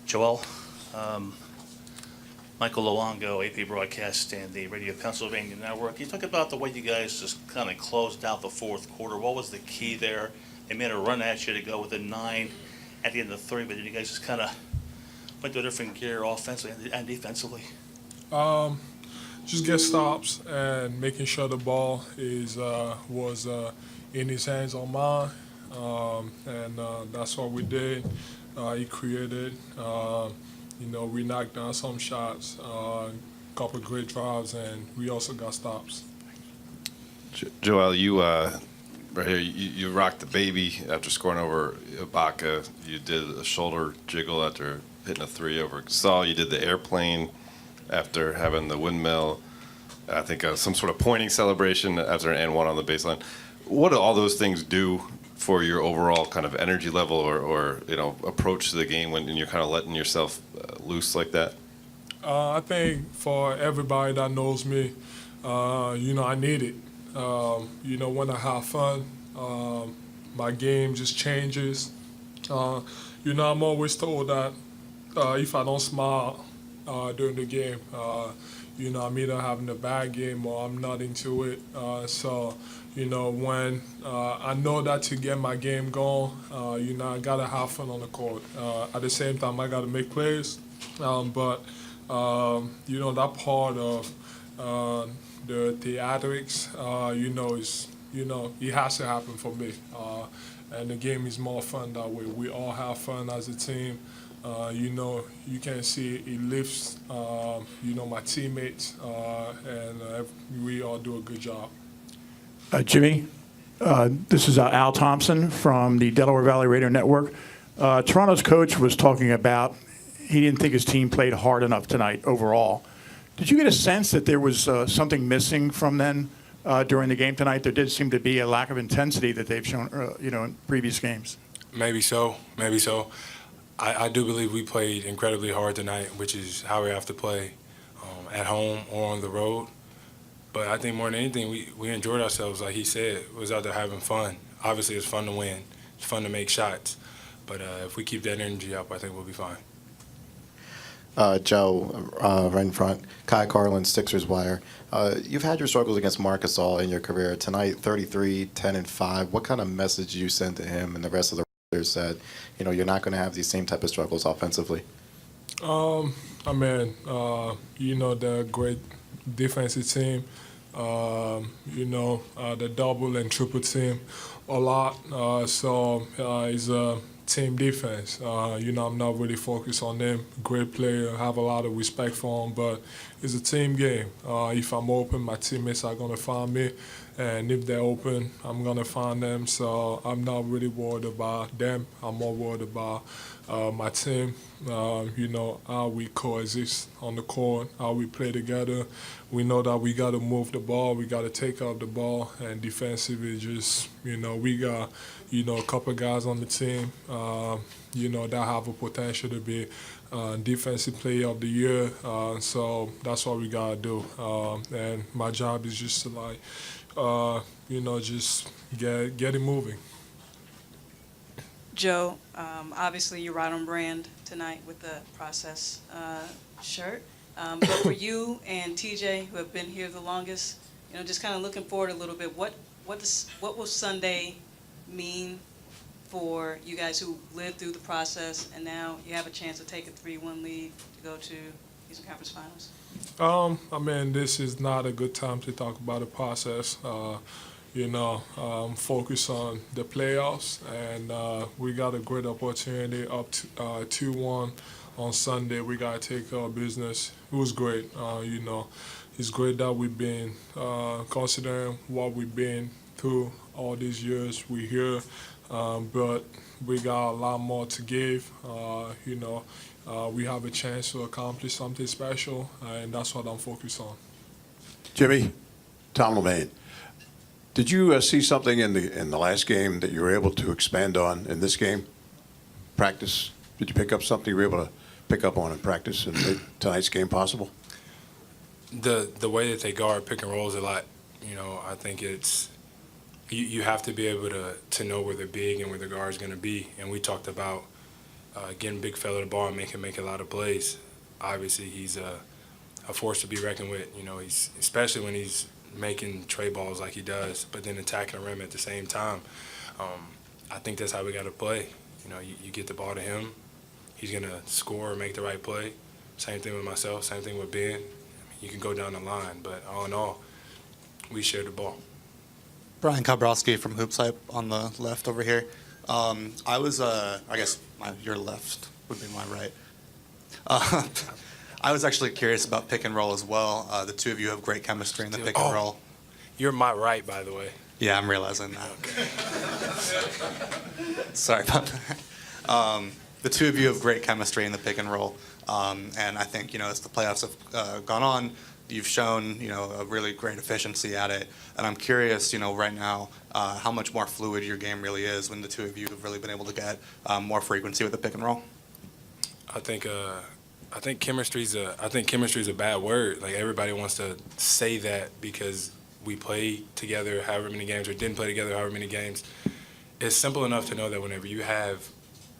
Joel, Michael Luongo, AP Broadcast and the Radio Pennsylvania Network. Can you talk about the way you guys just kind of closed out the fourth quarter? What was the key there? They made a run at you to go within 9 at the end of the 3, but did you guys just kind of went to a different gear offensively and defensively? Just get stops and making sure the ball was in his hands or mine, and that's what we did. He created. We knocked down some shots, couple great drives, and we also got stops. Joel, you right here, you rocked the baby after scoring over Ibaka. You did a shoulder jiggle after hitting a 3 over Gasol. You did the airplane after having the windmill. I think some sort of pointing celebration after an and one on the baseline. What do all those things do for your overall kind of energy level or approach to the game when you're kind of letting yourself loose like that? I think for everybody that knows me, I need it. When I have fun, my game just changes. I'm always told that if I don't smile during the game, I'm either having a bad game or I'm not into it. When I know that to get my game going, I gotta have fun on the court. At the same time, I gotta make plays. But that part of the theatrics, it has to happen for me. And the game is more fun that way. We all have fun as a team. You can see it lifts, my teammates, and we all do a good job. Jimmy, this is Al Thompson from the Delaware Valley Radio Network. Toronto's coach was talking about he didn't think his team played hard enough tonight overall. Did you get a sense that there was something missing from them during the game tonight? There did seem to be a lack of intensity that they've shown, in previous games. Maybe so. I do believe we played incredibly hard tonight, which is how we have to play at home or on the road. But I think more than anything, we enjoyed ourselves. Like he said, we was out there having fun. Obviously, it's fun to win. It's fun to make shots. But if we keep that energy up, I think we'll be fine. Joe, right in front, Kai Carlin, Sixers Wire. You've had your struggles against Marc Gasol in your career. Tonight, 33, 10, and 5. What kind of message you send to him and the rest of the Raptors that, you're not going to have these same type of struggles offensively? They're a great defensive team. The double and triple team a lot. It's a team defense. I'm not really focused on them. Great player, have a lot of respect for them, but it's a team game. If I'm open, my teammates are going to find me. And if they're open, I'm going to find them. So I'm not really worried about them. I'm more worried about my team, how we coexist on the court, how we play together. We know that we got to move the ball. We got to take up the ball. And defensively, just, we got, a couple guys on the team, that have a potential to be defensive player of the year. So that's what we got to do. And my job is just to, just get it moving. Joe, obviously you're right on brand tonight with the process shirt. But for you and TJ, who have been here the longest, just kind of looking forward a little bit, what will Sunday mean for you guys who lived through the process and now you have a chance to take a 3-1 lead to go to Eastern Conference Finals? This is not a good time to talk about the process. Focus on the playoffs, and we got a great opportunity up to 2-1 on Sunday. We got to take our business. It was great. It's great that we've been considering what we've been through all these years. We're here, but we got a lot more to give. We have a chance to accomplish something special, and that's what I'm focused on. Jimmy, Tom Lemaine, did you see something in the last game that you were able to expand on in this game? Practice? Did you pick up something you were able to pick up on in practice and make tonight's game possible? The way that they guard pick and rolls a lot, I think it's you have to be able to know where the big and where the guard's going to be. And we talked about getting big fella the ball and make a lot of plays. Obviously, he's a force to be reckoned with. You know, he's especially when he's making tray balls like he does, but then attacking the rim at the same time. I think that's how we got to play. You know, you get the ball to him, he's gonna score or make the right play. Same thing with myself. Same thing with Ben. I mean, you can go down the line, but all in all, we share the ball. Brian Kabrowski from Hoopsite on the left over here. I was, I guess your left would be my right. I was actually curious about pick and roll as well. The two of you have great chemistry in the pick and roll. You're my right, by the way. Yeah, I'm realizing that. Sorry about that. The two of you have great chemistry in the pick and roll. And I think, as the playoffs have gone on, you've shown, a really great efficiency at it. And I'm curious, right now, how much more fluid your game really is when the two of you have really been able to get more frequency with the pick and roll. I think chemistry's a bad word. Like, everybody wants to say that because we played together however many games or didn't play together however many games. It's simple enough to know that whenever you have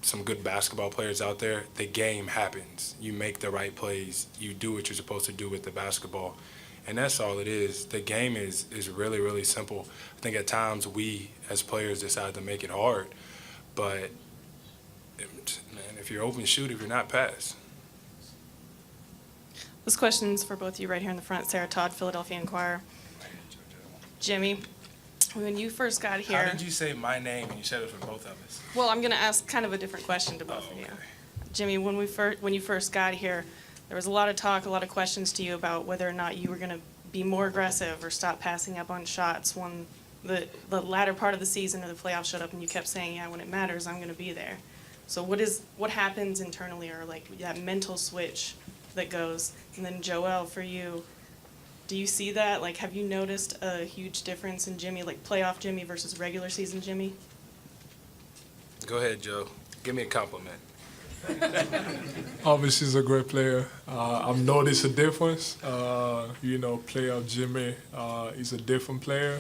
some good basketball players out there, the game happens. You make the right plays. You do what you're supposed to do with the basketball. And that's all it is. The game is really, really simple. I think at times we, as players, decide to make it hard. But, man, if you're open, shoot. If you're not, pass. This question's for both of you right here in the front. Sarah Todd, Philadelphia Inquirer. Jimmy, when you first got here... How did you say my name and you said it for both of us? Well, I'm going to ask kind of a different question to both of you. Jimmy, when you first got here, there was a lot of talk, a lot of questions to you about whether or not you were going to be more aggressive or stop passing up on shots when the latter part of the season or the playoffs showed up, and you kept saying, yeah, when it matters, I'm going to be there. So what happens internally, or like that mental switch that goes? And then Joel, for you, do you see that? Like, have you noticed a huge difference in Jimmy, like playoff Jimmy versus regular season Jimmy? Go ahead, Joe. Give me a compliment. Obviously, he's a great player. I've noticed a difference. Playoff Jimmy is a different player.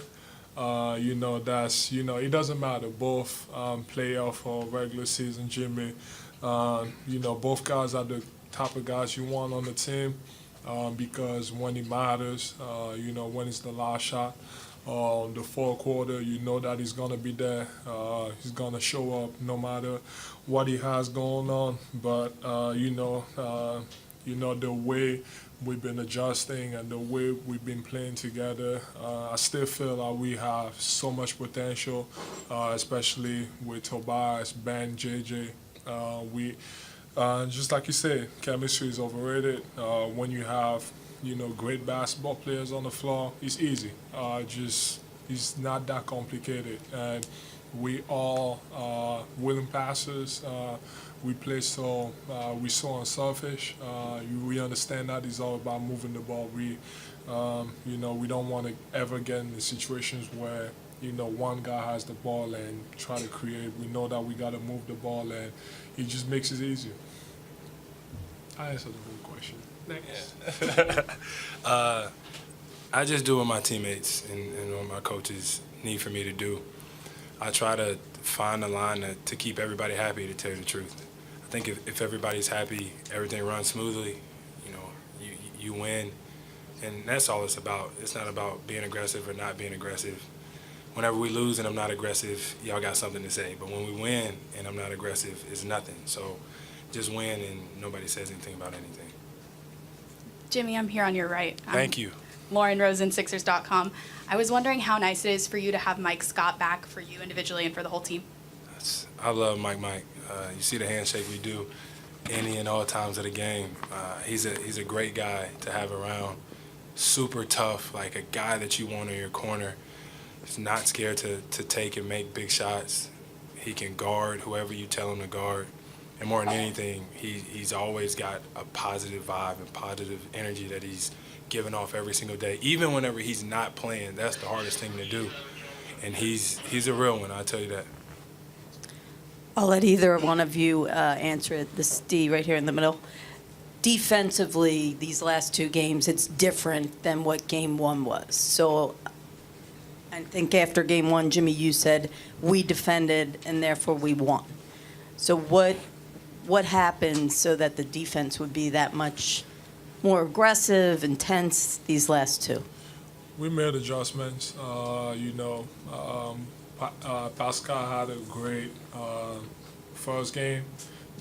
It doesn't matter, both playoff or regular season Jimmy. Both guys are the type of guys you want on the team. Because when it matters, when it's the last shot, the fourth quarter, you know that he's going to be there. He's going to show up no matter what he has going on. But, the way we've been adjusting and the way we've been playing together, I still feel like we have so much potential, especially with Tobias, Ben, JJ. Just like you said, chemistry is overrated. When you have, great basketball players on the floor, it's easy. It's not that complicated. And we all willing passers. We play we're so unselfish. We understand that it's all about moving the ball. We don't want to ever get into situations where one guy has the ball and try to create. We know that we got to move the ball, and it just makes it easier. I answered the whole question. Next. I just do what my teammates and what my coaches need for me to do. I try to find a line to keep everybody happy, to tell you the truth. I think if everybody's happy, everything runs smoothly, you win. And that's all it's about. It's not about being aggressive or not being aggressive. Whenever we lose and I'm not aggressive, y'all got something to say. But when we win and I'm not aggressive, it's nothing. So just win and nobody says anything about anything. Jimmy, I'm here on your right. Thank you. Lauren Rosen, Sixers.com. I was wondering how nice it is for you to have Mike Scott back for you individually and for the whole team. I love Mike. You see the handshake we do any and all times of the game. He's a great guy to have around. Super tough, like a guy that you want in your corner. He's not scared to take and make big shots. He can guard whoever you tell him to guard. And more than anything, he's always got a positive vibe and positive energy that he's giving off every single day. Even whenever he's not playing, that's the hardest thing to do. And he's a real one, I'll tell you that. I'll let either one of you answer it. This is D right here in the middle. Defensively, these last two games, it's different than what Game 1 was. So I think after Game 1, Jimmy, you said we defended and therefore we won. So what what happened so that the defense would be that much more aggressive, intense these last two? We made adjustments. Pascal had a great first game,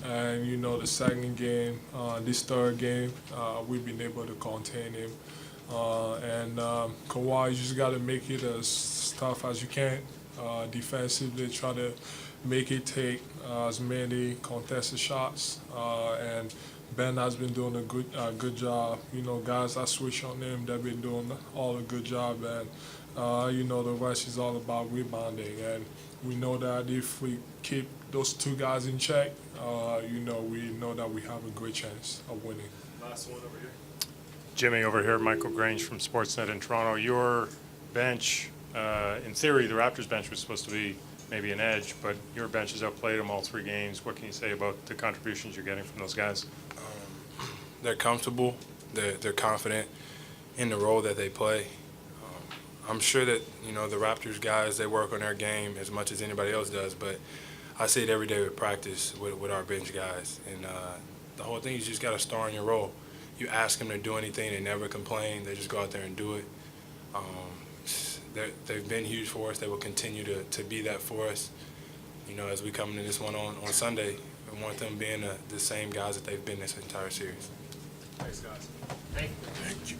and the second game, this third game, we've been able to contain him. And Kawhi, you just got to make it as tough as you can defensively. Try to make it take as many contested shots. And Ben has been doing a good job. Guys that switch on him, they've been doing all a good job. And the rest is all about rebounding. And we know that if we keep those two guys in check, we know that we have a great chance of winning. Last one over here. Jimmy over here, Michael Grange from Sportsnet in Toronto. Your bench, in theory, the Raptors bench was supposed to be maybe an edge, but your bench has outplayed them all 3 games. What can you say about the contributions you're getting from those guys? They're comfortable. They're confident in the role that they play. I'm sure that, the Raptors guys, they work on their game as much as anybody else does, but I see it every day with practice with our bench guys. And the whole thing is you just got to star in your role. You ask them to do anything, they never complain. They just go out there and do it. They've been huge for us. They will continue to be that for us. As we come into this one on Sunday, we want them being the same guys that they've been this entire series. Thanks, guys. Thank you.